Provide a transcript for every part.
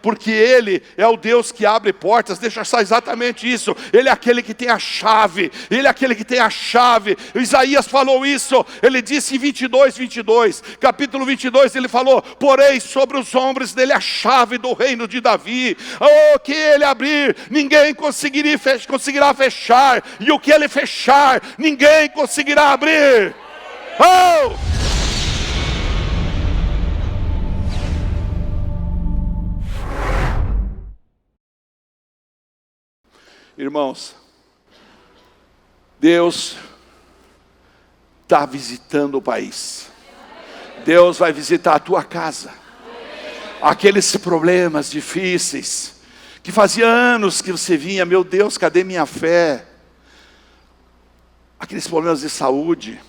porque Ele é o Deus que abre portas. Deixa eu falar exatamente isso. Ele é aquele que tem a chave. Ele é aquele que tem a chave. Isaías falou isso. Ele disse em 22, capítulo 22, ele falou: porém sobre os ombros dele a chave do reino de Davi. Oh, que Ele abrir, ninguém conseguirá fechar. E o que Ele fechar, ninguém conseguirá abrir. Oh! Irmãos, Deus está visitando o país. Deus vai visitar a tua casa. Aqueles problemas difíceis, que fazia anos que você vinha: meu Deus, cadê minha fé? Aqueles problemas de saúde,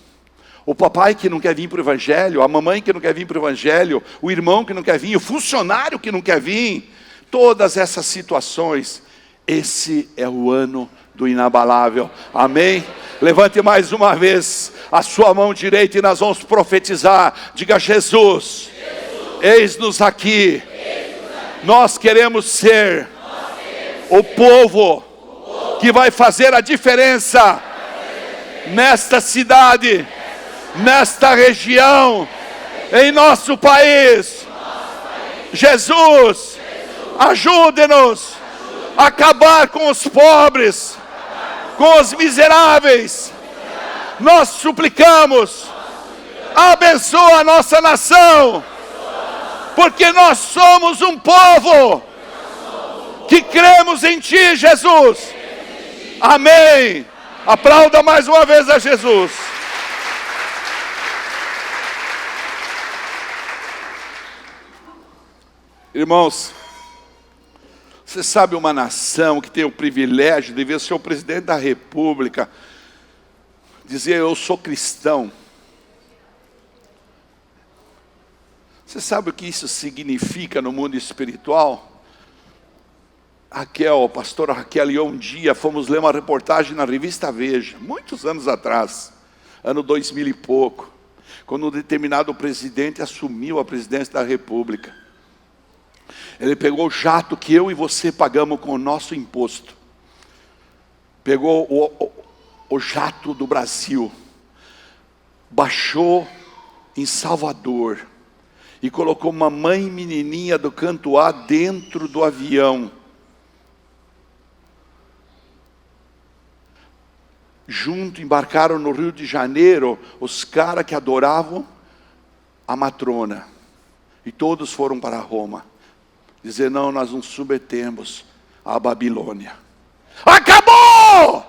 o papai que não quer vir para o Evangelho, a mamãe que não quer vir para o Evangelho, o irmão que não quer vir, o funcionário que não quer vir, todas essas situações. Esse é o ano do inabalável, amém? Levante mais uma vez a sua mão direita e nós vamos profetizar. Diga: Jesus, eis-nos aqui. Nós queremos ser o povo que vai fazer a diferença nesta cidade, nesta região, em nosso país. Jesus, ajude-nos a acabar com os pobres, com os miseráveis. Nós suplicamos, abençoa a nossa nação, porque nós somos um povo que cremos em Ti, Jesus. Amém. Aplauda mais uma vez a Jesus. Irmãos, você sabe, uma nação que tem o privilégio de ver o seu presidente da república dizer: eu sou cristão. Você sabe o que isso significa no mundo espiritual? Pastora Raquel e eu um dia fomos ler uma reportagem na revista Veja, muitos anos atrás, ano 2000 e pouco, quando um determinado presidente assumiu a presidência da república. Ele pegou o jato que eu e você pagamos com o nosso imposto. Pegou o jato do Brasil, baixou em Salvador e colocou uma mãe menininha do canto A dentro do avião. Junto embarcaram no Rio de Janeiro os caras que adoravam a matrona. E todos foram para Roma dizer: não, nós nos submetemos à Babilônia. Acabou!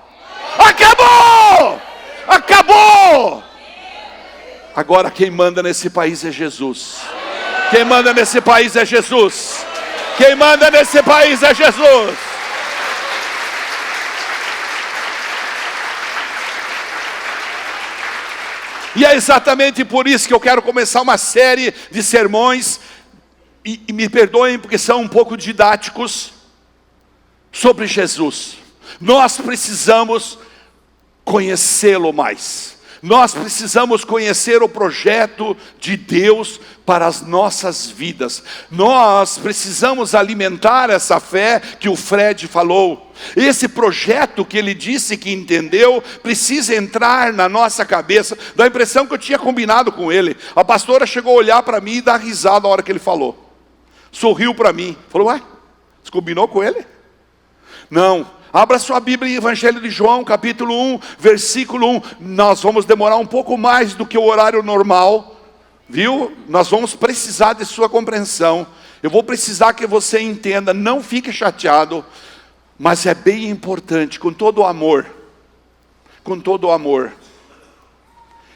Acabou! Acabou! Agora quem manda nesse país é Jesus. Quem manda nesse país é Jesus. Quem manda nesse país é Jesus. E é exatamente por isso que eu quero começar uma série de sermões, e me perdoem porque são um pouco didáticos, sobre Jesus. Nós precisamos conhecê-lo mais. Nós precisamos conhecer o projeto de Deus para as nossas vidas. Nós precisamos alimentar essa fé que o Fred falou. Esse projeto que ele disse que entendeu, precisa entrar na nossa cabeça. Dá a impressão que eu tinha combinado com ele. A pastora chegou a olhar para mim e dar risada na hora que ele falou. Sorriu para mim. Falou: ué, você combinou com ele? Não. Abra sua Bíblia em Evangelho de João, capítulo 1, versículo 1. Nós vamos demorar um pouco mais do que o horário normal, viu? Nós vamos precisar de sua compreensão. Eu vou precisar que você entenda, não fique chateado, mas é bem importante, com todo o amor. Com todo o amor.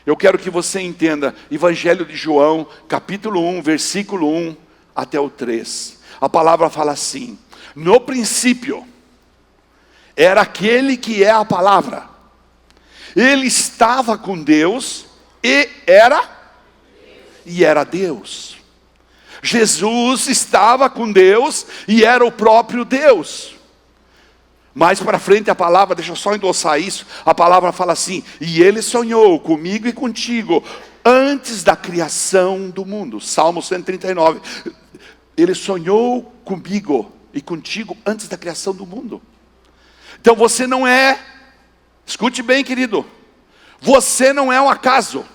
Eu quero que você entenda, Evangelho de João, capítulo 1, versículo 1 até o 3. A palavra fala assim: no princípio era aquele que é a palavra. Ele estava com Deus e era Deus. Jesus estava com Deus e era o próprio Deus. Mais para frente a palavra, deixa eu só endossar isso, a palavra fala assim: e ele sonhou comigo e contigo antes da criação do mundo. Salmo 139. Ele sonhou comigo e contigo antes da criação do mundo. Então você não é, escute bem, querido, você não é um acaso.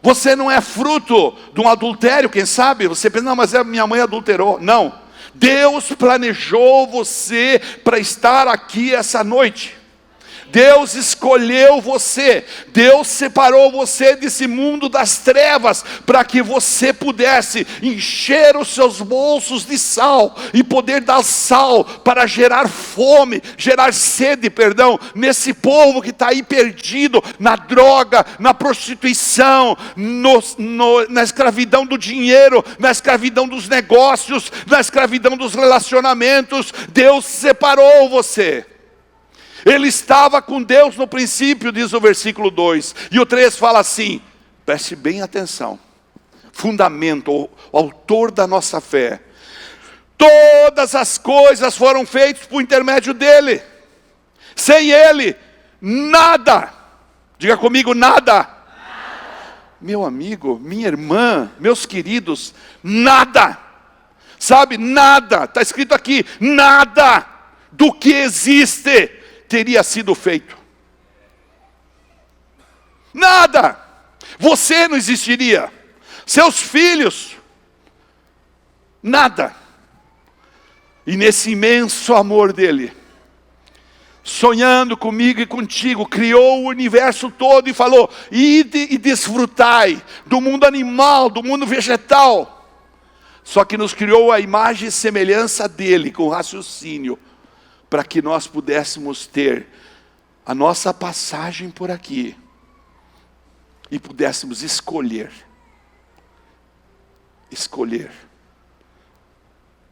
Você não é fruto de um adultério, quem sabe? Você pensa, não, mas minha mãe adulterou. Não. Deus planejou você para estar aqui essa noite. Deus escolheu você, Deus separou você desse mundo das trevas, para que você pudesse encher os seus bolsos de sal, e poder dar sal para gerar fome, gerar sede, nesse povo que está aí perdido, na droga, na prostituição, na escravidão do dinheiro, na escravidão dos negócios, na escravidão dos relacionamentos. Deus separou você. Ele estava com Deus no princípio, diz o versículo 2. E o 3 fala assim, preste bem atenção. Fundamento, o autor da nossa fé. Todas as coisas foram feitas por intermédio dele. Sem ele, nada. Diga comigo, nada. Meu amigo, minha irmã, meus queridos, nada. Sabe, nada. Está escrito aqui, nada do que existe teria sido feito. Nada. Você não existiria. Seus filhos. Nada. E nesse imenso amor dele, sonhando comigo e contigo, criou o universo todo e falou, ide e desfrutai do mundo animal, do mundo vegetal. Só que nos criou a imagem e semelhança dele, com raciocínio, para que nós pudéssemos ter a nossa passagem por aqui e pudéssemos escolher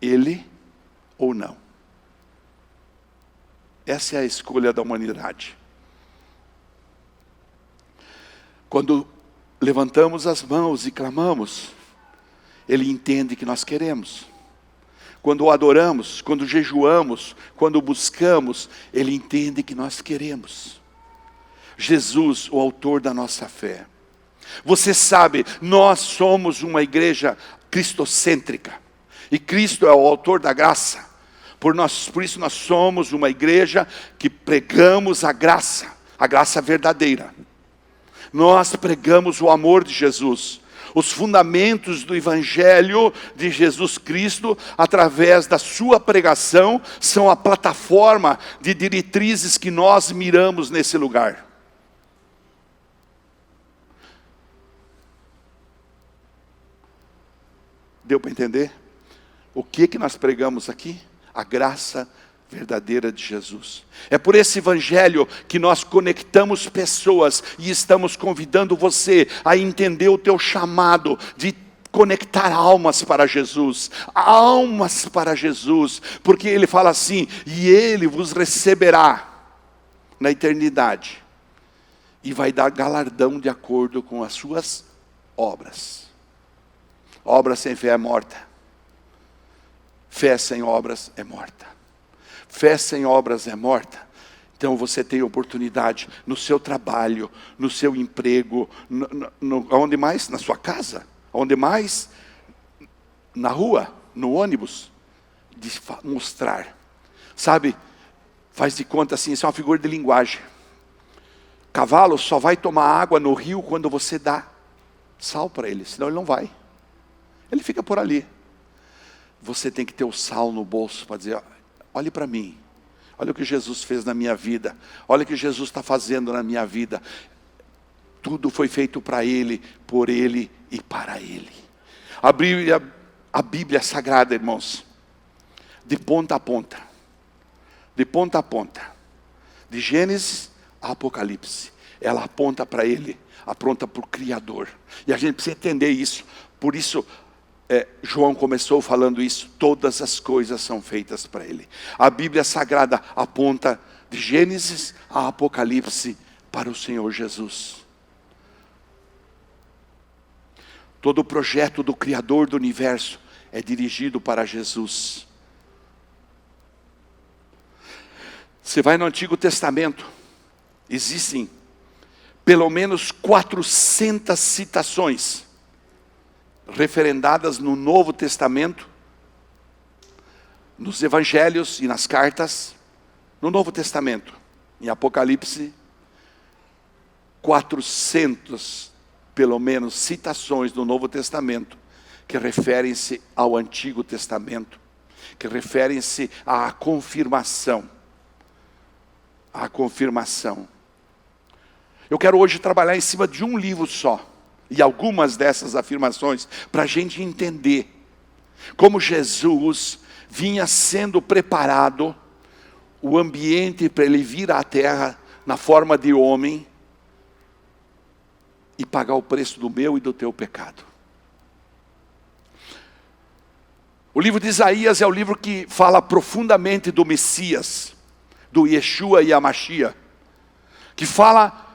ele ou não. Essa é a escolha da humanidade. Quando levantamos as mãos e clamamos, ele entende que nós queremos. Quando o adoramos, quando jejuamos, quando buscamos, ele entende que nós queremos. Jesus, o autor da nossa fé. Você sabe, nós somos uma igreja cristocêntrica. E Cristo é o autor da graça. Por isso nós somos uma igreja que pregamos a graça verdadeira. Nós pregamos o amor de Jesus. Os fundamentos do Evangelho de Jesus Cristo, através da sua pregação, são a plataforma de diretrizes que nós miramos nesse lugar. Deu para entender? O que nós pregamos aqui? A graça verdadeira de Jesus. É por esse evangelho que nós conectamos pessoas e estamos convidando você a entender o teu chamado de conectar almas para Jesus, porque ele fala assim, e ele vos receberá na eternidade e vai dar galardão de acordo com as suas obras. Obra sem fé é morta. Fé sem obras é morta. Fé sem obras é morta. Então você tem oportunidade no seu trabalho, no seu emprego, onde mais? Na sua casa, onde mais? Na rua, no ônibus, de mostrar. Sabe, faz de conta assim, isso é uma figura de linguagem. Cavalo só vai tomar água no rio quando você dá sal para ele, senão ele não vai. Ele fica por ali. Você tem que ter o sal no bolso para dizer, olhe para mim, olha o que Jesus fez na minha vida, olha o que Jesus está fazendo na minha vida. Tudo foi feito para Ele, por Ele e para Ele. A Bíblia Sagrada, irmãos, de ponta a ponta, de Gênesis a Apocalipse, ela aponta para Ele, aponta para o Criador. E a gente precisa entender isso. Por isso, João começou falando isso, todas as coisas são feitas para Ele. A Bíblia Sagrada aponta de Gênesis a Apocalipse para o Senhor Jesus. Todo o projeto do Criador do Universo é dirigido para Jesus. Você vai no Antigo Testamento, existem pelo menos 400 citações referendadas no Novo Testamento, nos Evangelhos e nas cartas. No Novo Testamento, em Apocalipse, 400, pelo menos, citações do Novo Testamento, que referem-se ao Antigo Testamento, que referem-se à confirmação. A confirmação. Eu quero hoje trabalhar em cima de um livro só, e algumas dessas afirmações, para a gente entender como Jesus vinha sendo preparado, o ambiente para ele vir à terra na forma de homem e pagar o preço do meu e do teu pecado. O livro de Isaías é o livro que fala profundamente do Messias, do Yeshua e Hamashia, que fala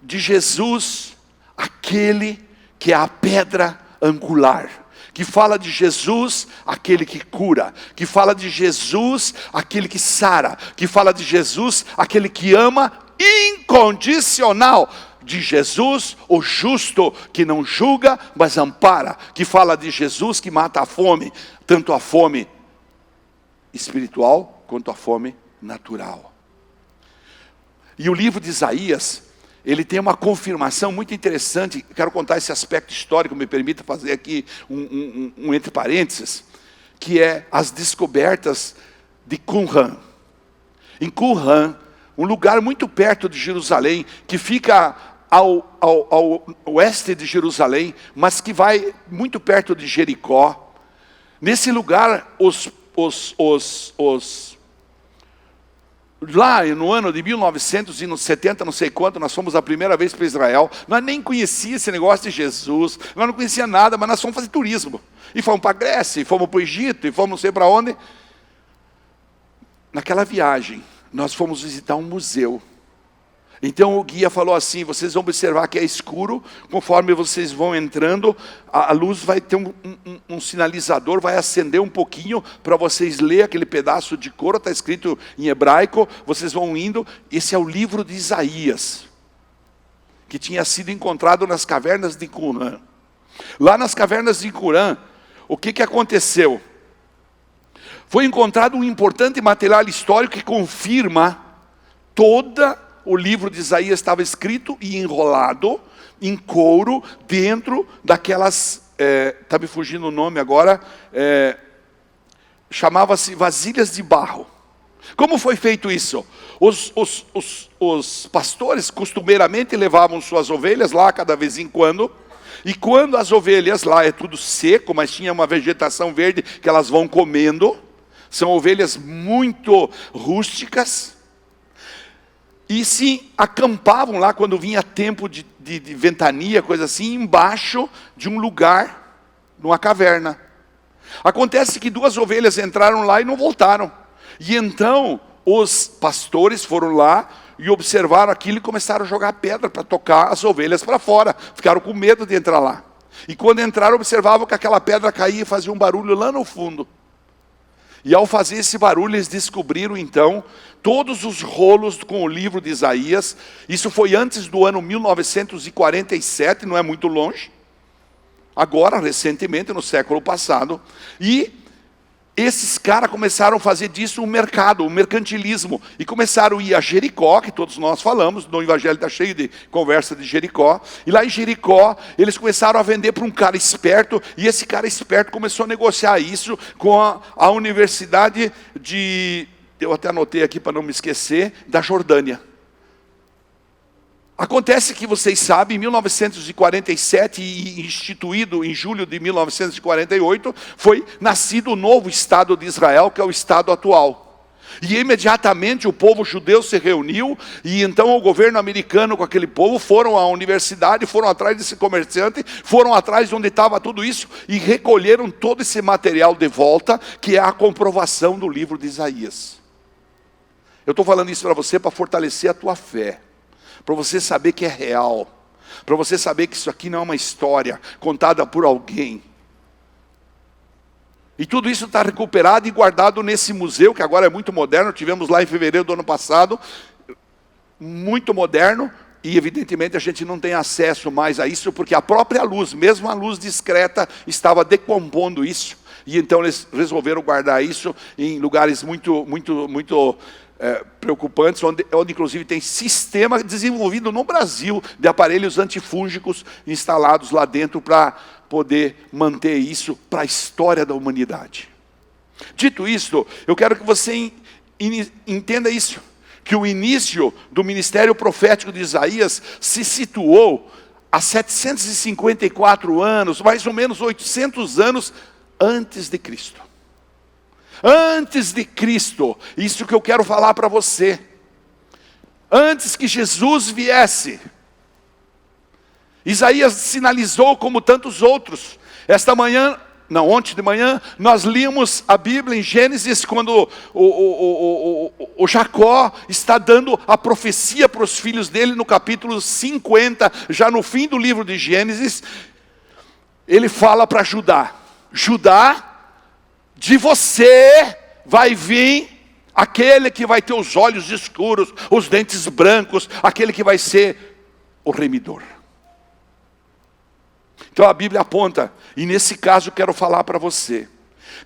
de Jesus, aquele que é a pedra angular, que fala de Jesus, aquele que cura, que fala de Jesus, aquele que sara, que fala de Jesus, aquele que ama incondicional, de Jesus, o justo, que não julga, mas ampara, que fala de Jesus que mata a fome, tanto a fome espiritual, quanto a fome natural. E o livro de Isaías, ele tem uma confirmação muito interessante. Quero contar esse aspecto histórico, me permita fazer aqui um entre parênteses, que é as descobertas de Qumran. Em Qumran, um lugar muito perto de Jerusalém, que fica ao oeste de Jerusalém, mas que vai muito perto de Jericó. Nesse lugar, lá no ano de 1970, não sei quanto, nós fomos a primeira vez para Israel. Nós nem conhecíamos esse negócio de Jesus, nós não conhecíamos nada, mas nós fomos fazer turismo. E fomos para a Grécia, e fomos para o Egito, e fomos não sei para onde. Naquela viagem, nós fomos visitar um museu. Então o guia falou assim: vocês vão observar que é escuro, conforme vocês vão entrando, a luz vai ter um sinalizador, vai acender um pouquinho, para vocês lerem aquele pedaço de couro, está escrito em hebraico, vocês vão indo. Esse é o livro de Isaías, que tinha sido encontrado nas cavernas de Qumran. Lá nas cavernas de Qumran, o que aconteceu? Foi encontrado um importante material histórico que confirma toda o livro de Isaías estava escrito e enrolado em couro dentro daquelas, está me fugindo o nome agora, chamava-se vasilhas de barro. Como foi feito isso? Os pastores costumeiramente levavam suas ovelhas lá cada vez em quando, e quando as ovelhas lá é tudo seco, mas tinha uma vegetação verde que elas vão comendo, são ovelhas muito rústicas, e se acampavam lá quando vinha tempo de ventania, coisa assim, embaixo de um lugar, numa caverna. Acontece que 2 ovelhas entraram lá e não voltaram. E então os pastores foram lá e observaram aquilo e começaram a jogar pedra para tocar as ovelhas para fora. Ficaram com medo de entrar lá. E quando entraram, observavam que aquela pedra caía e fazia um barulho lá no fundo. E ao fazer esse barulho, eles descobriram então todos os rolos com o livro de Isaías. Isso foi antes do ano 1947, não é muito longe. Agora, recentemente, no século passado. E esses caras começaram a fazer disso um mercado, um mercantilismo. E começaram a ir a Jericó, que todos nós falamos, no Evangelho está cheio de conversa de Jericó. E lá em Jericó, eles começaram a vender para um cara esperto. E esse cara esperto começou a negociar isso com a Universidade de... eu até anotei aqui para não me esquecer, da Jordânia. Acontece que vocês sabem, em 1947, e instituído em julho de 1948, foi nascido o novo Estado de Israel, que é o Estado atual. E imediatamente o povo judeu se reuniu, e então o governo americano com aquele povo foram à universidade, foram atrás desse comerciante, foram atrás de onde estava tudo isso, e recolheram todo esse material de volta, que é a comprovação do livro de Isaías. Eu estou falando isso para você para fortalecer a tua fé, para você saber que é real, para você saber que isso aqui não é uma história contada por alguém. E tudo isso está recuperado e guardado nesse museu, que agora é muito moderno. Tivemos lá em fevereiro do ano passado, muito moderno, E evidentemente a gente não tem acesso mais a isso, porque a própria luz, mesmo a luz discreta, estava decompondo isso. E então eles resolveram guardar isso em lugares muito preocupantes, onde inclusive tem sistema desenvolvido no Brasil de aparelhos antifúngicos instalados lá dentro para poder manter isso para a história da humanidade. Dito isto, eu quero que você entenda isso, que o início do ministério profético de Isaías se situou há 754 anos, mais ou menos 800 anos antes de Cristo. Antes de Cristo, isso que eu quero falar para você. Antes que Jesus viesse, Isaías sinalizou como tantos outros. Ontem de manhã, nós líamos a Bíblia em Gênesis, quando o Jacó está dando a profecia para os filhos dele, no capítulo 50, já no fim do livro de Gênesis. Ele fala para Judá: Judá, de você vai vir aquele que vai ter os olhos escuros, os dentes brancos, aquele que vai ser o remidor. Então a Bíblia aponta, e nesse caso eu quero falar para você.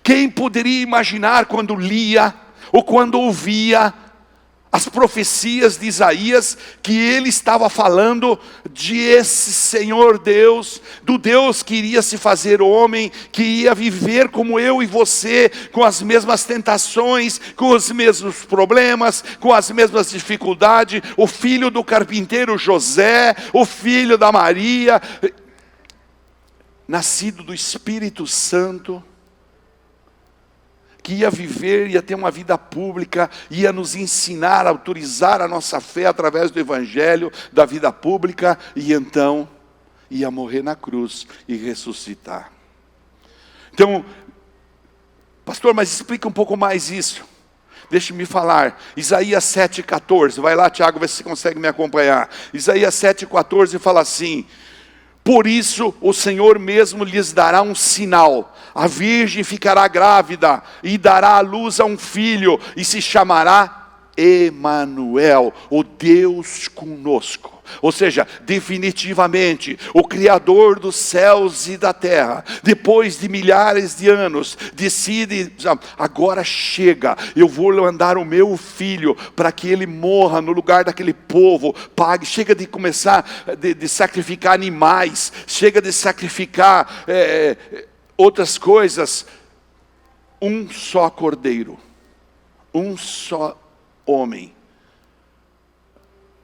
Quem poderia imaginar quando lia, ou quando ouvia as profecias de Isaías, que ele estava falando de esse Senhor Deus, do Deus que iria se fazer homem, que ia viver como eu e você, com as mesmas tentações, com os mesmos problemas, com as mesmas dificuldades, o filho do carpinteiro José, o filho da Maria, nascido do Espírito Santo, que ia viver, ia ter uma vida pública, ia nos ensinar, autorizar a nossa fé através do Evangelho, da vida pública, e então ia morrer na cruz e ressuscitar. Então, pastor, mas explica um pouco mais isso. Deixe-me falar, Isaías 7,14, vai lá Tiago, vê se você consegue me acompanhar. Isaías 7,14 fala assim: por isso o Senhor mesmo lhes dará um sinal, a virgem ficará grávida e dará à luz a um filho, e se chamará Emanuel, o Deus conosco. Ou seja, definitivamente, o Criador dos céus e da terra, depois de milhares de anos, decide: agora chega, eu vou mandar o meu filho, para que ele morra no lugar daquele povo, chega de começar, de sacrificar animais, chega de sacrificar outras coisas, um só cordeiro, um só homem,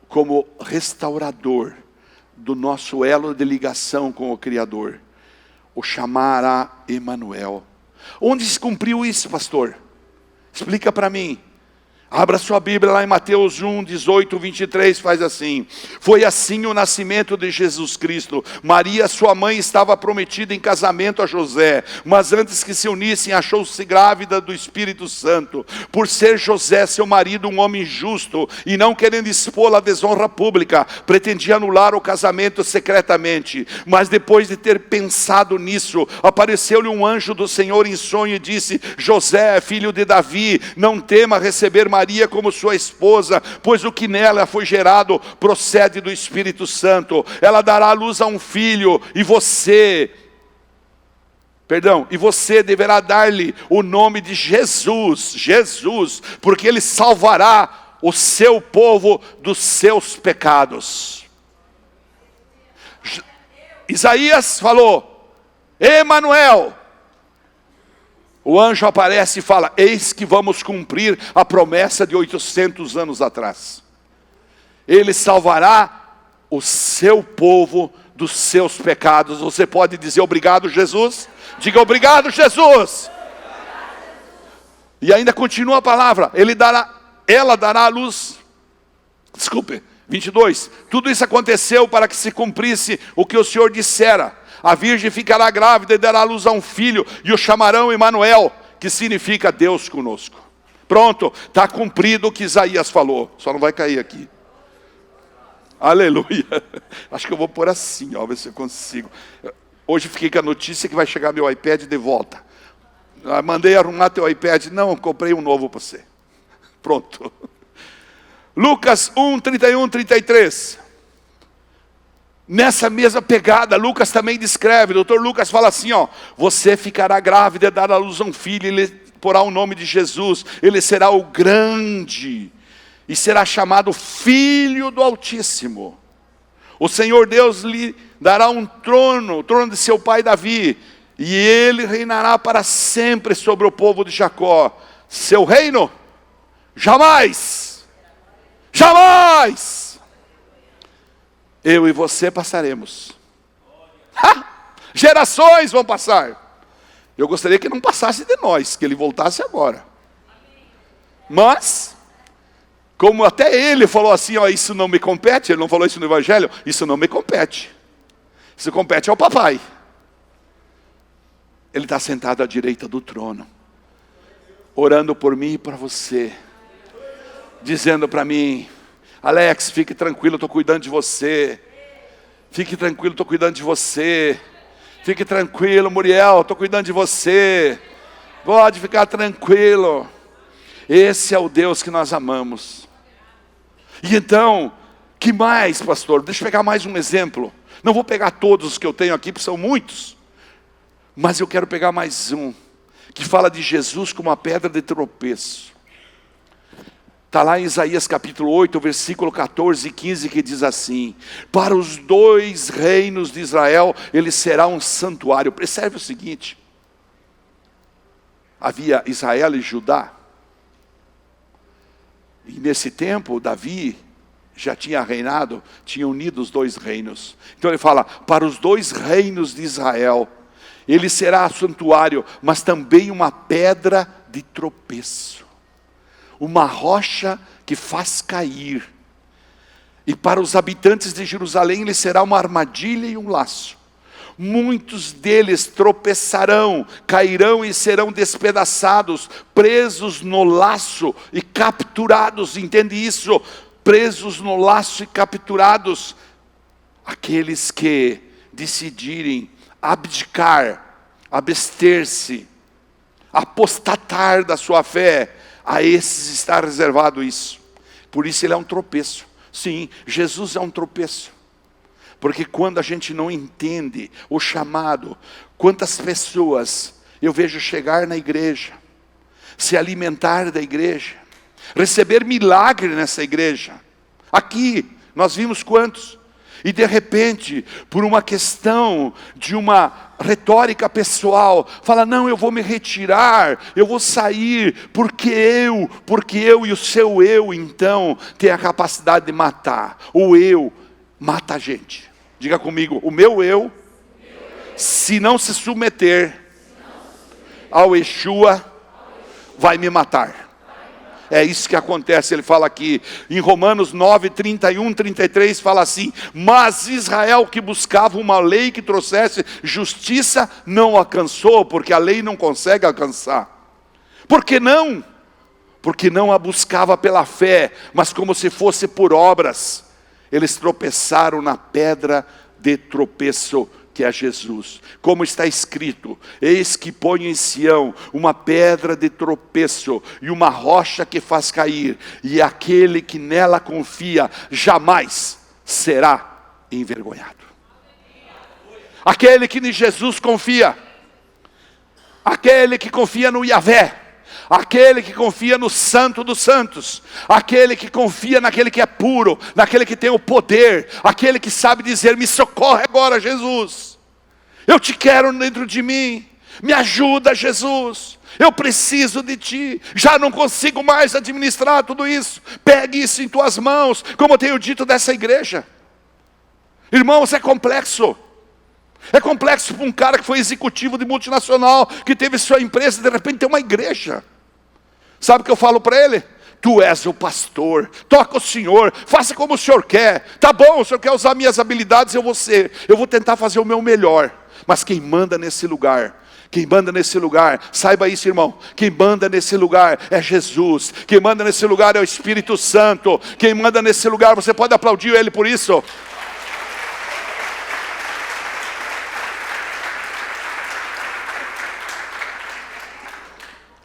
como restaurador do nosso elo de ligação com o Criador, o chamará Emanuel. Onde se cumpriu isso, pastor? Explica para mim. Abra sua Bíblia lá em Mateus 1, 18, 23, faz assim: foi assim o nascimento de Jesus Cristo. Maria, sua mãe, estava prometida em casamento a José, mas antes que se unissem, achou-se grávida do Espírito Santo. Por ser José, seu marido, um homem justo, e não querendo expô-la à desonra pública, pretendia anular o casamento secretamente. Mas depois de ter pensado nisso, apareceu-lhe um anjo do Senhor em sonho e disse: José, filho de Davi, não tema receber Maria como sua esposa, pois o que nela foi gerado procede do Espírito Santo. Ela dará à luz a um filho, e você deverá dar-lhe o nome de Jesus, porque ele salvará o seu povo dos seus pecados. Isaías falou: Emanuel. O anjo aparece e fala: eis que vamos cumprir a promessa de 800 anos atrás. Ele salvará o seu povo dos seus pecados. Você pode dizer obrigado, Jesus? Diga obrigado, Jesus. E ainda continua a palavra: ela dará à luz. 22. Tudo isso aconteceu para que se cumprisse o que o Senhor dissera: a virgem ficará grávida e dará à luz a um filho, e o chamarão Emanuel, que significa Deus conosco. Pronto, está cumprido o que Isaías falou. Só não vai cair aqui. Aleluia. Acho que eu vou pôr assim, ver se eu consigo. Hoje fiquei com a notícia que vai chegar meu iPad de volta. Mandei arrumar teu iPad. Não, comprei um novo para você. Pronto. Lucas 1, 31, 33. Nessa mesma pegada, Lucas também descreve, o Dr. Lucas fala assim, ó: você ficará grávida e dará à luz a um filho, ele porá o nome de Jesus, ele será o grande, e será chamado Filho do Altíssimo. O Senhor Deus lhe dará um trono, o trono de seu pai Davi, e ele reinará para sempre sobre o povo de Jacó. Seu reino, jamais, jamais, eu e você passaremos. Gerações vão passar. Eu gostaria que não passasse de nós, que ele voltasse agora. Mas, como até ele falou assim, ó, isso não me compete, ele não falou isso no Evangelho, isso não me compete. Isso compete ao papai. Ele está sentado à direita do trono, orando por mim e para você, dizendo para mim: Alex, fique tranquilo, eu estou cuidando de você. Fique tranquilo, estou cuidando de você. Fique tranquilo, Muriel, estou cuidando de você. Pode ficar tranquilo. Esse é o Deus que nós amamos. E então, que mais, pastor? Deixa eu pegar mais um exemplo. Não vou pegar todos os que eu tenho aqui, porque são muitos. Mas eu quero pegar mais um, que fala de Jesus como uma pedra de tropeço. Está lá em Isaías capítulo 8, versículo 14 e 15, que diz assim: para os dois reinos de Israel, ele será um santuário. Percebe o seguinte: havia Israel e Judá. E nesse tempo, Davi já tinha reinado, tinha unido os dois reinos. Então ele fala, para os dois reinos de Israel, ele será santuário, mas também uma pedra de tropeço, uma rocha que faz cair. E para os habitantes de Jerusalém, ele será uma armadilha e um laço. Muitos deles tropeçarão, cairão e serão despedaçados, presos no laço e capturados. Entende isso? Presos no laço e capturados. Aqueles que decidirem abdicar, abster-se, apostatar da sua fé, a esses está reservado isso. Por isso ele é um tropeço. Sim, Jesus é um tropeço. Porque quando a gente não entende o chamado, quantas pessoas eu vejo chegar na igreja, se alimentar da igreja, receber milagre nessa igreja. Aqui, nós vimos quantos? E de repente, por uma questão de uma retórica pessoal, fala, não, eu vou me retirar, eu vou sair, porque eu e o seu eu, então, tem a capacidade de matar. O eu mata a gente. Diga comigo, o meu eu, se não se submeter ao Yeshua, vai me matar. É isso que acontece, ele fala aqui, em Romanos 9, 31, 33, fala assim, mas Israel que buscava uma lei que trouxesse justiça, não alcançou, porque a lei não consegue alcançar. Por que não? Porque não a buscava pela fé, mas como se fosse por obras. Eles tropeçaram na pedra de tropeço que é Jesus. Como está escrito, eis que ponho em Sião uma pedra de tropeço e uma rocha que faz cair, e aquele que nela confia jamais será envergonhado. Aquele que em Jesus confia, aquele que confia no Yahvé, aquele que confia no Santo dos Santos, aquele que confia naquele que é puro, naquele que tem o poder, aquele que sabe dizer, me socorre agora, Jesus, eu te quero dentro de mim, me ajuda, Jesus, eu preciso de ti, já não consigo mais administrar tudo isso, pegue isso em tuas mãos, como eu tenho dito dessa igreja. Irmãos, é complexo. É complexo para um cara que foi executivo de multinacional, que teve sua empresa e de repente tem uma igreja. Sabe o que eu falo para ele? Tu és o pastor, toca o Senhor, faça como o Senhor quer. Tá bom, o Senhor quer usar minhas habilidades, eu vou tentar fazer o meu melhor. Mas quem manda nesse lugar, saiba isso, irmão, quem manda nesse lugar é Jesus, quem manda nesse lugar é o Espírito Santo, quem manda nesse lugar, você pode aplaudir ele por isso.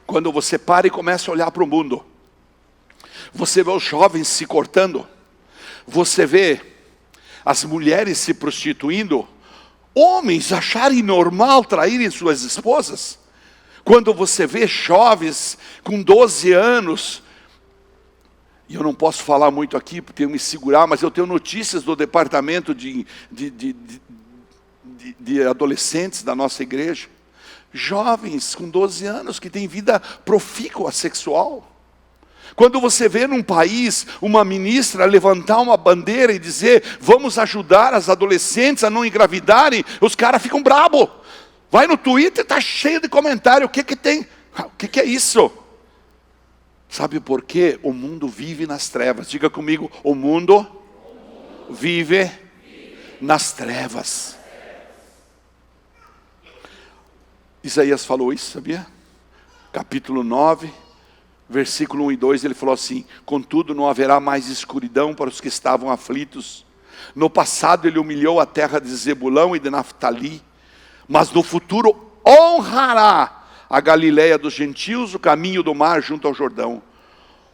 Quando você para e começa a olhar para o mundo, você vê os jovens se cortando, você vê as mulheres se prostituindo, homens acharem normal traírem suas esposas. Quando você vê jovens com 12 anos, e eu não posso falar muito aqui, porque tenho que me segurar, mas eu tenho notícias do departamento de adolescentes da nossa igreja. Jovens com 12 anos que têm vida profícua sexual. Quando você vê num país uma ministra levantar uma bandeira e dizer, vamos ajudar as adolescentes a não engravidarem, os caras ficam bravos. Vai no Twitter, está cheio de comentário, o que tem? O que é isso? Sabe por quê? O mundo vive nas trevas. Diga comigo, o mundo vive nas trevas. Isaías falou isso, sabia? Capítulo 9, versículo 1 e 2, ele falou assim, contudo não haverá mais escuridão para os que estavam aflitos. No passado ele humilhou a terra de Zebulão e de Naftali, mas no futuro honrará a Galileia dos gentios, o caminho do mar junto ao Jordão.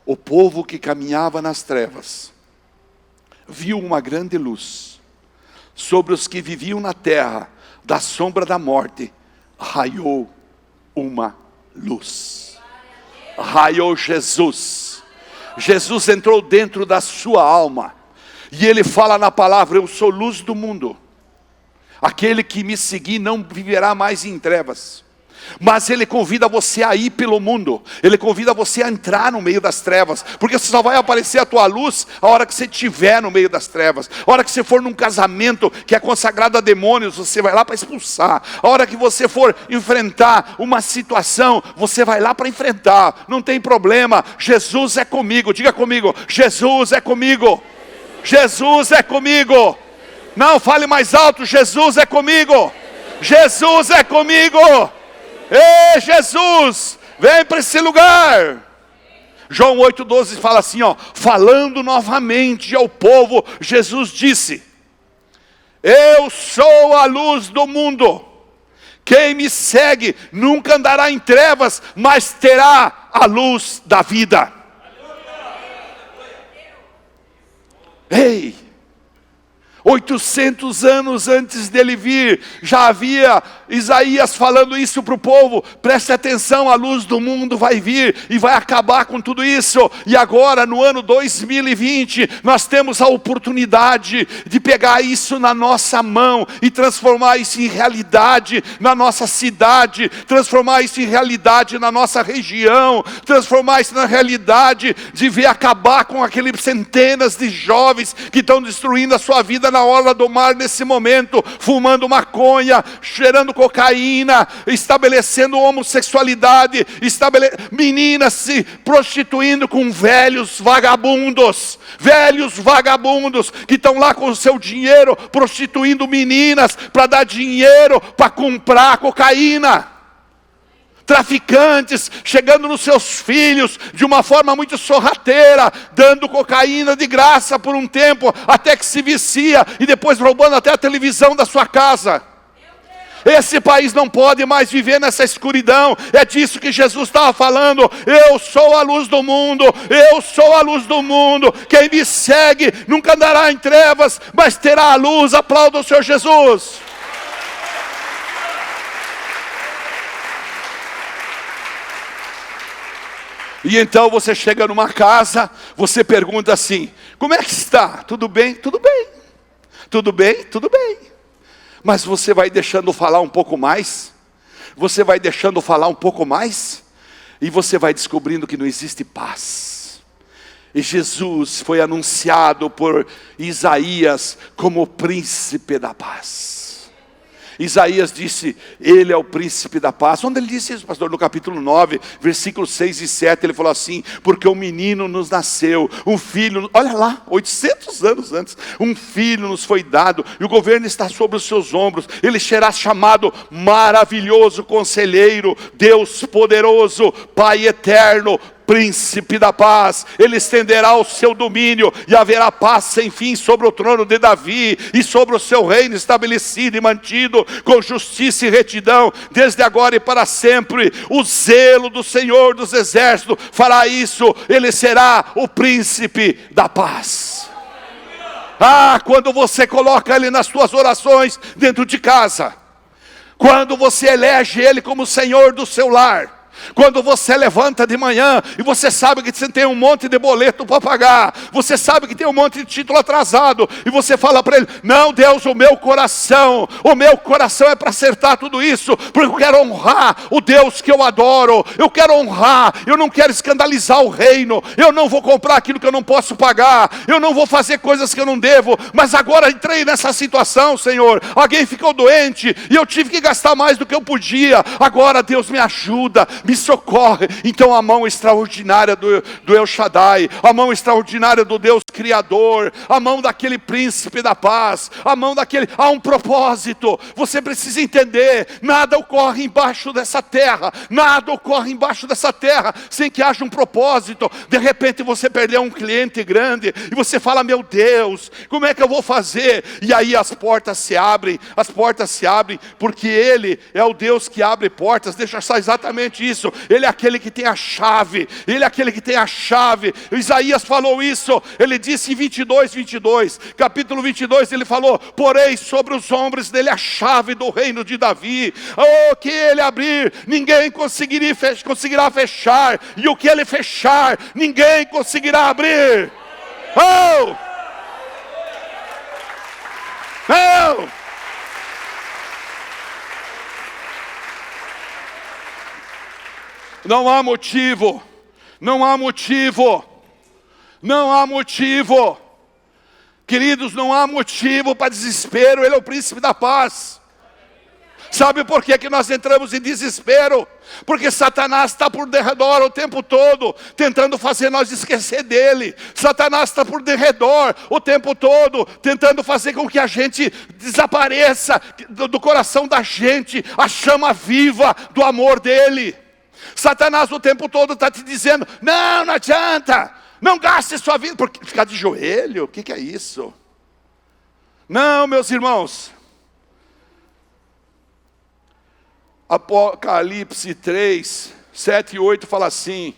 O povo que caminhava nas trevas viu uma grande luz. Sobre os que viviam na terra da sombra da morte, raiou uma luz. Raiou Jesus. Jesus entrou dentro da sua alma. E ele fala na palavra, eu sou luz do mundo. Aquele que me seguir não viverá mais em trevas. Mas ele convida você a ir pelo mundo. Ele convida você a entrar no meio das trevas. Porque só vai aparecer a tua luz a hora que você estiver no meio das trevas. A hora que você for num casamento que é consagrado a demônios, você vai lá para expulsar. A hora que você for enfrentar uma situação, você vai lá para enfrentar. Não tem problema, Jesus é comigo. Diga comigo, Jesus é comigo. Jesus é comigo. Não, fale mais alto, Jesus é comigo. Jesus é comigo. Ei, Jesus, vem para esse lugar. João 8,12 fala assim, falando novamente ao povo, Jesus disse, eu sou a luz do mundo. Quem me segue nunca andará em trevas, mas terá a luz da vida. Ei! 800 anos antes dele vir, já havia Isaías falando isso para o povo, preste atenção, a luz do mundo vai vir e vai acabar com tudo isso. E agora no ano 2020, nós temos a oportunidade de pegar isso na nossa mão e transformar isso em realidade na nossa cidade, transformar isso em realidade na nossa região, transformar isso na realidade de ver acabar com aqueles centenas de jovens que estão destruindo a sua vida na orla do mar nesse momento, fumando maconha, cheirando cocaína, estabelecendo homossexualidade, meninas se prostituindo com velhos vagabundos que estão lá com o seu dinheiro, prostituindo meninas para dar dinheiro para comprar cocaína. Traficantes chegando nos seus filhos de uma forma muito sorrateira, dando cocaína de graça por um tempo, até que se vicia e depois roubando até a televisão da sua casa. Esse país não pode mais viver nessa escuridão. É disso que Jesus estava falando. Eu sou a luz do mundo. Eu sou a luz do mundo. Quem me segue nunca andará em trevas, mas terá a luz. Aplauda o Senhor Jesus. E então você chega numa casa, você pergunta assim, como é que está? Tudo bem? Tudo bem. Tudo bem? Tudo bem. Mas você vai deixando falar um pouco mais, você vai deixando falar um pouco mais, e você vai descobrindo que não existe paz. E Jesus foi anunciado por Isaías como o príncipe da paz. Isaías disse, ele é o príncipe da paz. Onde ele disse isso, pastor? No capítulo 9, versículos 6 e 7, ele falou assim, porque um menino nos nasceu, um filho, olha lá, 800 anos antes, um filho nos foi dado, e o governo está sobre os seus ombros, ele será chamado maravilhoso conselheiro, Deus poderoso, Pai eterno, príncipe da paz. Ele estenderá o seu domínio e haverá paz sem fim sobre o trono de Davi e sobre o seu reino estabelecido e mantido com justiça e retidão desde agora e para sempre. O zelo do Senhor dos exércitos fará isso. Ele será o príncipe da paz. Quando você coloca Ele nas suas orações dentro de casa, quando você elege Ele como Senhor do seu lar, quando você levanta de manhã e você sabe que você tem um monte de boleto para pagar, você sabe que tem um monte de título atrasado, e você fala para Ele: não, Deus, o meu coração é para acertar tudo isso, porque eu quero honrar o Deus que eu adoro, eu quero honrar, eu não quero escandalizar o reino, eu não vou comprar aquilo que eu não posso pagar, eu não vou fazer coisas que eu não devo, mas agora entrei nessa situação, Senhor, alguém ficou doente, e eu tive que gastar mais do que eu podia, agora Deus me ajuda, me socorre. Então a mão extraordinária do El Shaddai, a mão extraordinária do Deus Criador, a mão daquele príncipe da paz, a mão daquele, há um propósito. Você precisa entender, nada ocorre embaixo dessa terra, nada ocorre embaixo dessa terra sem que haja um propósito. De repente você perdeu um cliente grande, e você fala: meu Deus, como é que eu vou fazer? E aí as portas se abrem, porque Ele é o Deus que abre portas. Deixa eu achar exatamente isso. Ele é aquele que tem a chave, Isaías falou isso, ele disse em 22, capítulo 22, ele falou: porém sobre os ombros dele a chave do reino de Davi, que ele abrir, ninguém conseguirá fechar, e o que ele fechar, ninguém conseguirá abrir. Não há motivo, queridos, não há motivo para desespero. Ele é o príncipe da paz. Sabe por que nós entramos em desespero? Porque Satanás está por derredor o tempo todo, tentando fazer nós esquecer dele. Satanás está por derredor o tempo todo, tentando fazer com que a gente desapareça do coração da gente a chama viva do amor dele. Satanás o tempo todo está te dizendo: não adianta, não gaste sua vida, porque ficar de joelho, o que é isso? Não, meus irmãos. Apocalipse 3, 7 e 8 fala assim: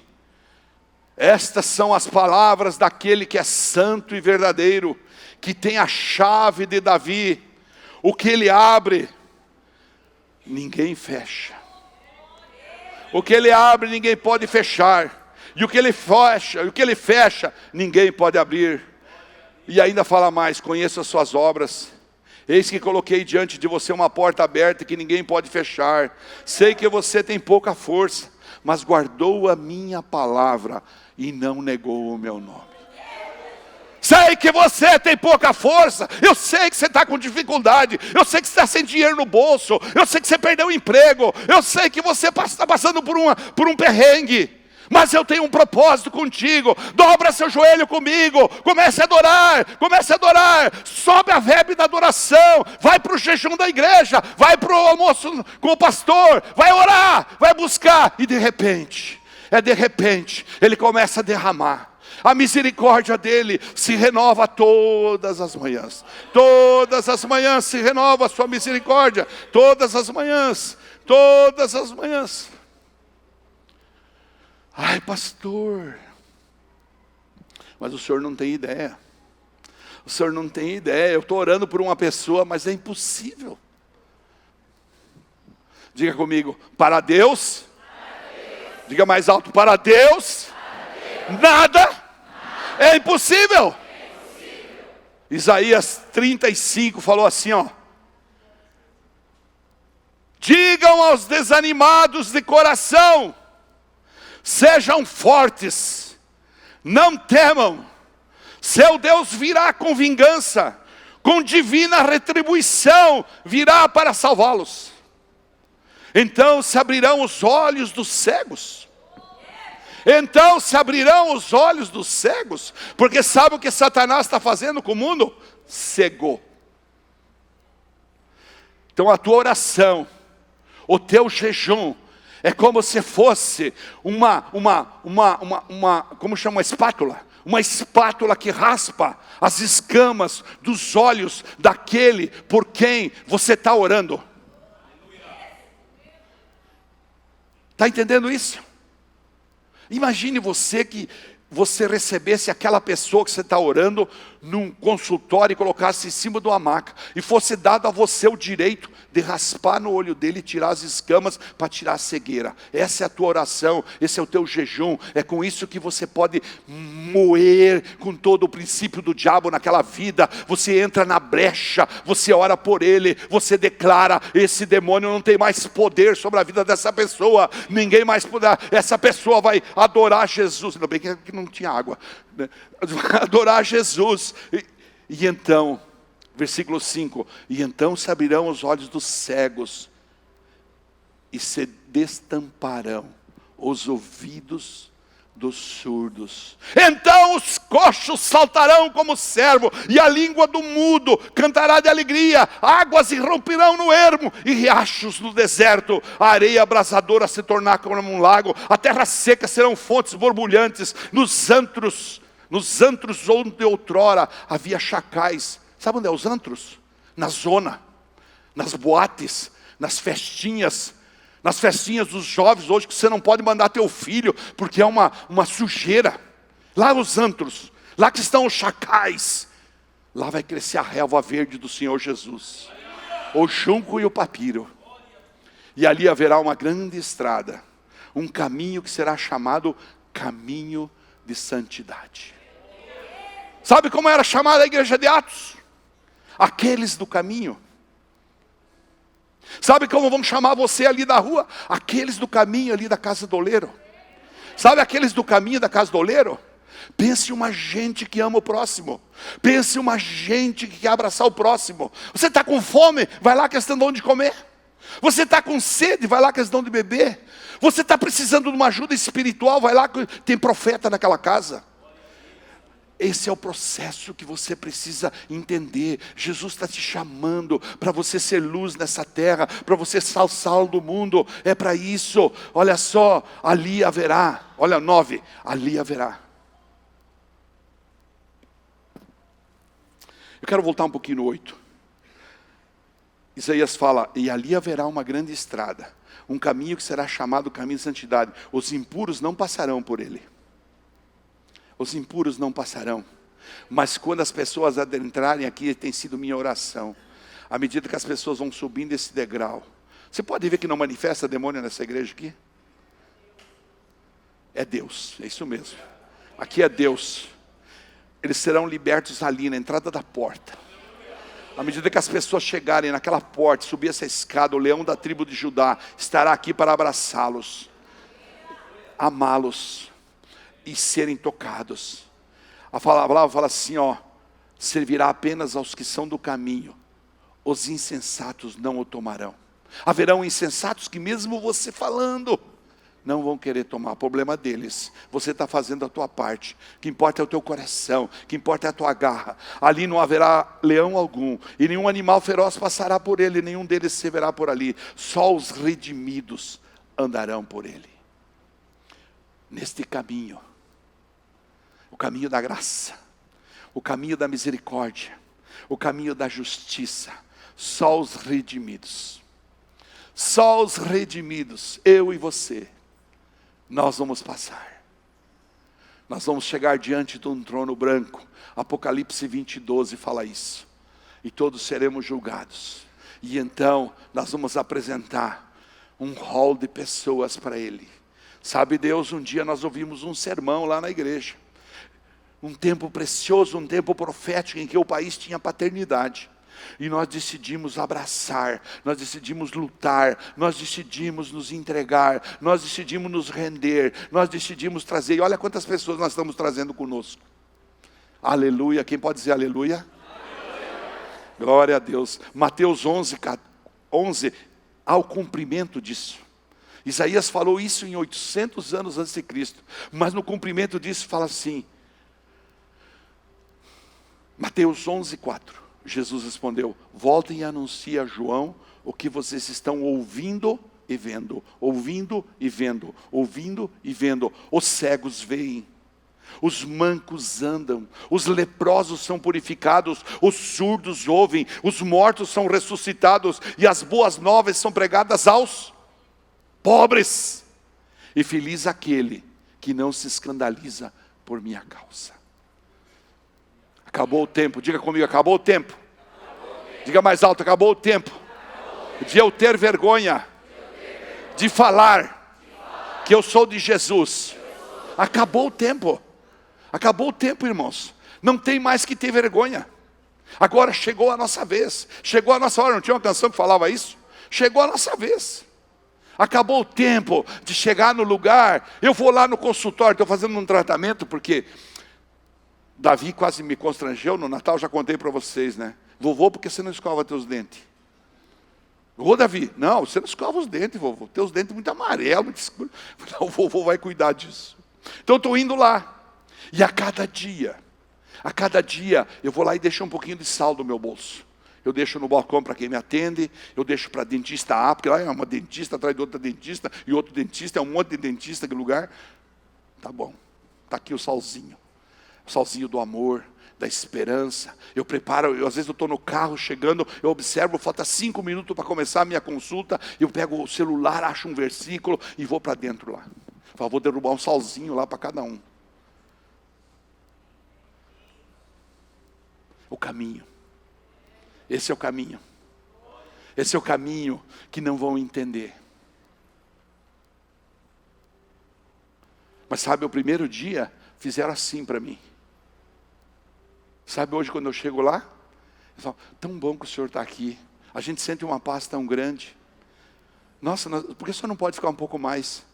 estas são as palavras daquele que é santo e verdadeiro, que tem a chave de Davi. O que ele abre, ninguém fecha. O que ele abre, ninguém pode fechar. E o que ele fecha, ninguém pode abrir. E ainda fala mais: conheço as suas obras. Eis que coloquei diante de você uma porta aberta que ninguém pode fechar. Sei que você tem pouca força, mas guardou a minha palavra e não negou o meu nome. Sei que você tem pouca força, eu sei que você está com dificuldade, eu sei que você está sem dinheiro no bolso, eu sei que você perdeu o emprego, eu sei que você está passando por um perrengue, mas eu tenho um propósito contigo. Dobra seu joelho comigo, comece a adorar, sobe a vibe da adoração, vai para o jejum da igreja, vai para o almoço com o pastor, vai orar, vai buscar, e de repente, ele começa a derramar. A misericórdia dele se renova todas as manhãs. Todas as manhãs se renova a sua misericórdia. Todas as manhãs. Ai, pastor, mas o senhor não tem ideia. Eu estou orando por uma pessoa, mas é impossível. Diga comigo: para Deus. Diga mais alto: para Deus. Nada é impossível. Isaías 35 falou assim, digam aos desanimados de coração: sejam fortes, não temam, seu Deus virá com vingança, com divina retribuição virá para salvá-los. Então se abrirão os olhos dos cegos. Porque sabe o que Satanás está fazendo com o mundo? Cegou. Então a tua oração, o teu jejum, é como se fosse como chama, uma espátula? Uma espátula que raspa as escamas dos olhos daquele por quem você está orando. Está entendendo isso? Imagine você que você recebesse aquela pessoa que você está orando num consultório e colocasse em cima de uma maca, e fosse dado a você o direito de raspar no olho dele e tirar as escamas para tirar a cegueira. Essa é a tua oração, esse é o teu jejum. É com isso que você pode moer com todo o princípio do diabo naquela vida. Você entra na brecha, você ora por ele, você declara: esse demônio não tem mais poder sobre a vida dessa pessoa, ninguém mais poderá, essa pessoa vai adorar Jesus. Ainda bem que não tinha água, né? Vai adorar Jesus. E então, versículo 5: e então se abrirão os olhos dos cegos, e se destamparão os ouvidos dos surdos. Então os coxos saltarão como servo, e a língua do mudo cantará de alegria. Águas irromperão no ermo, e riachos no deserto. A areia abrasadora se tornar como um lago, a terra seca serão fontes borbulhantes. Nos antros onde outrora havia chacais. Sabe onde é os antros? Na zona, nas boates, nas festinhas dos jovens hoje, que você não pode mandar teu filho, porque é uma sujeira. Lá os antros, lá que estão os chacais, lá vai crescer a relva verde do Senhor Jesus, o junco e o papiro. E ali haverá uma grande estrada, um caminho que será chamado caminho de santidade. Sabe como era chamada a igreja de Atos? Aqueles do caminho. Sabe como vão chamar você ali da rua? Aqueles do caminho ali da casa do oleiro. Sabe aqueles do caminho da casa do oleiro? Pense uma gente que ama o próximo. Pense uma gente que quer abraçar o próximo. Você está com fome? Vai lá, questão de onde comer. Você está com sede? Vai lá, questão de beber. Você está precisando de uma ajuda espiritual? Vai lá, tem profeta naquela casa. Esse é o processo que você precisa entender. Jesus está te chamando para você ser luz nessa terra, para você ser o sal do mundo. É para isso. Olha só, ali haverá. Olha, 9, ali haverá. Eu quero voltar um pouquinho no 8. Isaías fala: e ali haverá uma grande estrada, um caminho que será chamado caminho de santidade. Os impuros não passarão por ele. Os impuros não passarão. Mas quando as pessoas adentrarem aqui, tem sido minha oração, à medida que as pessoas vão subindo esse degrau. Você pode ver que não manifesta demônio nessa igreja aqui? É Deus, é isso mesmo. Aqui é Deus. Eles serão libertos ali na entrada da porta. À medida que as pessoas chegarem naquela porta, subir essa escada, o leão da tribo de Judá estará aqui para abraçá-los, amá-los e serem tocados. A palavra fala assim, ó: servirá apenas aos que são do caminho, os insensatos não o tomarão. Haverão insensatos que mesmo você falando, não vão querer tomar. O problema deles. Você está fazendo a tua parte. O que importa é o teu coração. O que importa é a tua garra. Ali não haverá leão algum, e nenhum animal feroz passará por ele, nenhum deles se verá por ali. Só os redimidos andarão por ele. Neste caminho, o caminho da graça, o caminho da misericórdia, o caminho da justiça, só os redimidos, eu e você, nós vamos passar. Nós vamos chegar diante de um trono branco. Apocalipse 20:12 fala isso. E todos seremos julgados. E então nós vamos apresentar um rol de pessoas para Ele. Sabe Deus, um dia nós ouvimos um sermão lá na igreja. Um tempo precioso, um tempo profético em que o país tinha paternidade. E nós decidimos abraçar, nós decidimos lutar, nós decidimos nos entregar, nós decidimos nos render, nós decidimos trazer. E olha quantas pessoas nós estamos trazendo conosco. Aleluia, quem pode dizer aleluia? Aleluia. Glória a Deus. Mateus 11, ao cumprimento disso. Isaías falou isso em 800 anos antes de Cristo, mas no cumprimento disso fala assim, Mateus 11:4. Jesus respondeu: voltem e anunciem a João o que vocês estão ouvindo e vendo. Ouvindo e vendo, ouvindo e vendo. Os cegos veem, os mancos andam, os leprosos são purificados, os surdos ouvem, os mortos são ressuscitados, e as boas novas são pregadas aos pobres. E feliz aquele que não se escandaliza por minha causa. Acabou o tempo, diga comigo, acabou o tempo. Diga mais alto, acabou o tempo de eu ter vergonha de falar que eu sou de Jesus. Acabou o tempo. Acabou o tempo, irmãos. Não tem mais que ter vergonha. Agora chegou a nossa vez. Chegou a nossa hora. Não tinha uma canção que falava isso? Chegou a nossa vez. Acabou o tempo de chegar no lugar. Eu vou lá no consultório, estou fazendo um tratamento, porque Davi quase me constrangeu no Natal, já contei para vocês, né? Vovô, por que você não escova teus dentes? Ô Davi, não, você não escova os dentes, vovô. Teus dentes muito amarelos, muito escuros. Não, o vovô vai cuidar disso. Então eu estou indo lá. E a cada dia, eu vou lá e deixo um pouquinho de sal no meu bolso. Eu deixo no balcão para quem me atende, eu deixo para dentista A, porque lá é uma dentista atrás de outra dentista, e outro dentista, é um monte de dentista, que lugar. Tá bom, está aqui o salzinho do amor, da esperança. Eu preparo, às vezes eu estou no carro chegando, eu observo, falta 5 minutos para começar a minha consulta, eu pego o celular, acho um versículo e vou para dentro lá. Vou derrubar um salzinho lá para cada um. O caminho. Esse é o caminho. Esse é o caminho que não vão entender. Mas sabe, o primeiro dia fizeram assim para mim. Sabe, hoje quando eu chego lá, eu falo, tão bom que o senhor está aqui. A gente sente uma paz tão grande. Nossa, por que o senhor não pode ficar um pouco mais?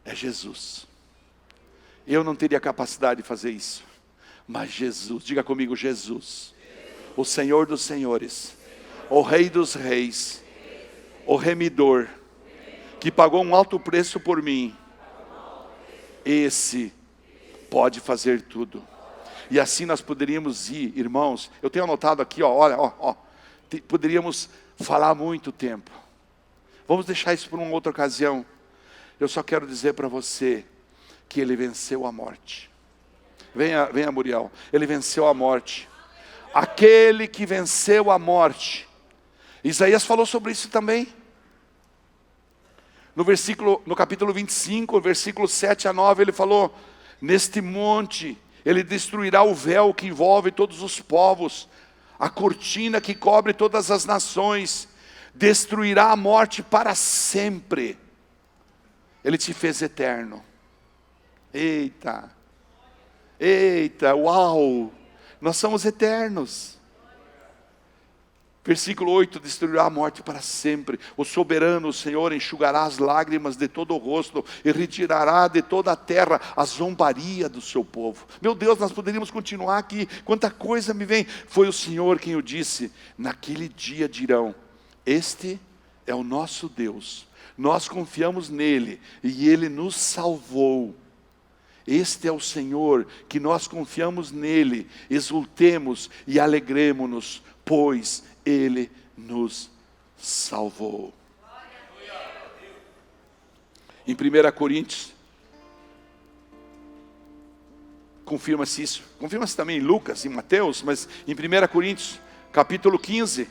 É Jesus. Eu não teria capacidade de fazer isso. Mas Jesus, diga comigo, Jesus, o Senhor dos senhores, o Rei dos reis, o remidor, que pagou um alto preço por mim, esse pode fazer tudo. E assim nós poderíamos ir, irmãos, eu tenho anotado aqui, olha, poderíamos falar muito tempo. Vamos deixar isso para uma outra ocasião. Eu só quero dizer para você que ele venceu a morte. Venha Muriel, ele venceu a morte. Aquele que venceu a morte. Isaías falou sobre isso também. No capítulo 25, versículo 7 a 9, ele falou, neste monte, ele destruirá o véu que envolve todos os povos, a cortina que cobre todas as nações, destruirá a morte para sempre. Ele te fez eterno. Eita, uau, nós somos eternos. Versículo 8, destruirá a morte para sempre. O soberano, o Senhor, enxugará as lágrimas de todo o rosto e retirará de toda a terra a zombaria do seu povo. Meu Deus, nós poderíamos continuar aqui, quanta coisa me vem. Foi o Senhor quem o disse. Naquele dia dirão, este é o nosso Deus, nós confiamos nele e ele nos salvou. Este é o Senhor, que nós confiamos nele, exultemos e alegremo-nos, pois ele nos salvou. Em 1 Coríntios, confirma-se isso, confirma-se também em Lucas, em Mateus, mas em 1 Coríntios, capítulo 15,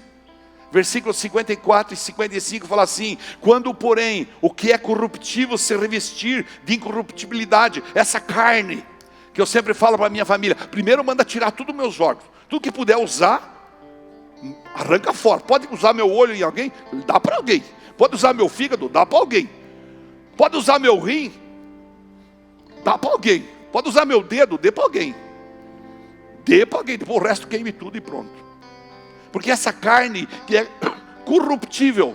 versículos 54 e 55 fala assim, quando porém o que é corruptível se revestir de incorruptibilidade, essa carne, que eu sempre falo para a minha família, primeiro manda tirar tudo meus órgãos, tudo que puder usar, arranca fora. Pode usar meu olho em alguém? Dá para alguém. Pode usar meu fígado? Dá para alguém. Pode usar meu rim? Dá para alguém. Pode usar meu dedo? Dê para alguém. Dê para alguém, depois o resto queime tudo e pronto. Porque essa carne que é corruptível,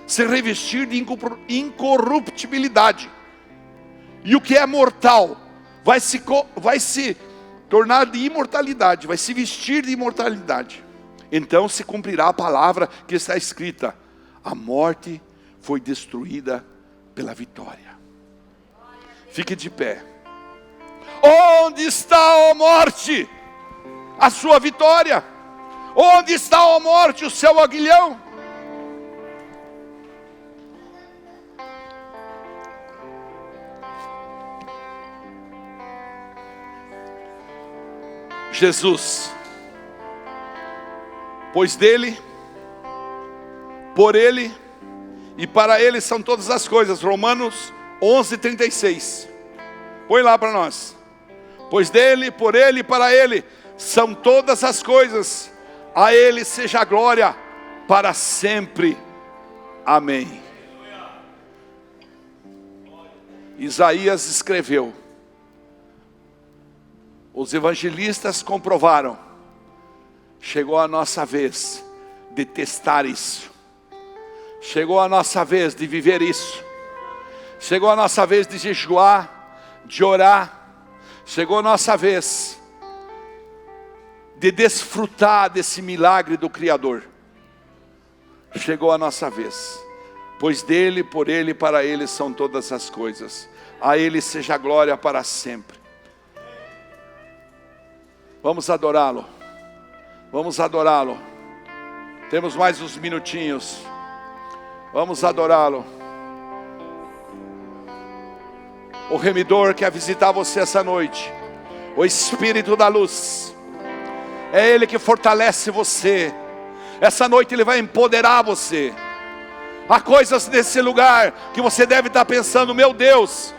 se revestir de incorruptibilidade. E o que é mortal, vai se tornar de imortalidade, vai se vestir de imortalidade. Então se cumprirá a palavra que está escrita, a morte foi destruída pela vitória. Fique de pé. Onde está, ó morte, a sua vitória? Onde está, ó morte, o seu aguilhão? Jesus, pois dele, por ele e para ele são todas as coisas. Romanos 11:36. Põe lá para nós. Pois dele, por ele e para ele são todas as coisas. A ele seja a glória para sempre. Amém. Isaías escreveu. Os evangelistas comprovaram. Chegou a nossa vez de testar isso. Chegou a nossa vez de viver isso. Chegou a nossa vez de jejuar, de orar. Chegou a nossa vez de desfrutar desse milagre do Criador. Chegou a nossa vez. Pois dele, por ele e para ele são todas as coisas. A ele seja a glória para sempre. Vamos adorá-lo. Vamos adorá-lo. Temos mais uns minutinhos. Vamos adorá-lo. O remidor quer visitar você essa noite. O Espírito da luz. É Ele que fortalece você. Essa noite Ele vai empoderar você. Há coisas nesse lugar que você deve estar pensando: meu Deus,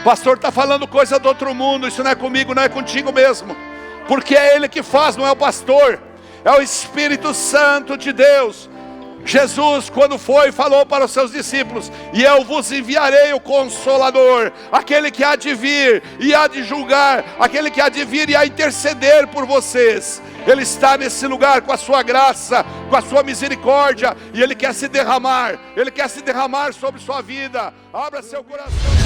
o pastor está falando coisa do outro mundo. Isso não é comigo, não é contigo mesmo. Porque é Ele que faz, não é o pastor. É o Espírito Santo de Deus. Jesus, quando foi, falou para os seus discípulos: e eu vos enviarei o Consolador, aquele que há de vir e há de julgar, aquele que há de vir e há de interceder por vocês. Ele está nesse lugar com a sua graça, com a sua misericórdia, e Ele quer se derramar. Ele quer se derramar sobre sua vida. Abra seu coração.